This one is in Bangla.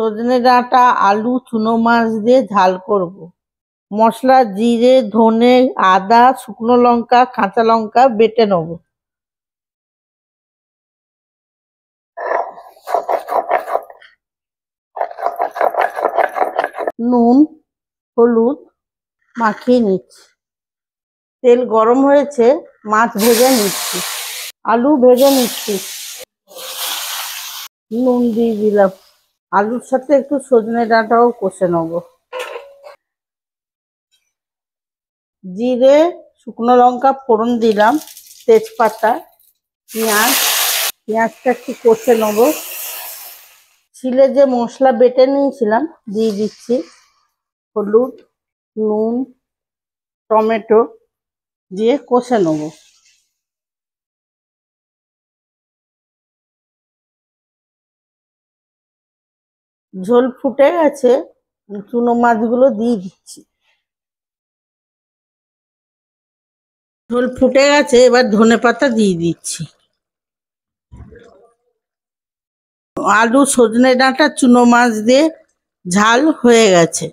সজনে ডাঁটা, আলু, চুনো মাছ দিয়ে ঝাল করব। মশলা: জিরে, ধনে, আদা, শুকনো লঙ্কা, কাঁচা লঙ্কা বেটে নেব। নুন, হলুদ মাখিয়ে নিচ্ছি। তেল গরম হয়েছে, মাছ ভেজে নিচ্ছি। আলু ভেজে নিচ্ছি। নুন দিয়ে দিলাম। আলুর সাথে একটু সজনে ডাঁটাও কষে নেব। জিরে, শুকনো লঙ্কা ফোড়ন দিলাম, তেজপাতা, পেঁয়াজটা একটু কষে নেব। ছিলে যে মশলা বেটে নিয়েছিলাম দিয়ে দিচ্ছি। হলুদ, নুন, টমেটো দিয়ে কষে নেব। ঝোল ফুটে গেছে, চুনো মাছগুলো দিয়ে দিচ্ছি। ঝোল ফুটে গেছে, এবার ধনেপাতা দিয়ে দিচ্ছি। আলু, সজনে ডাঁটা, চুনো মাছ দিয়ে ঝাল হয়ে গেছে।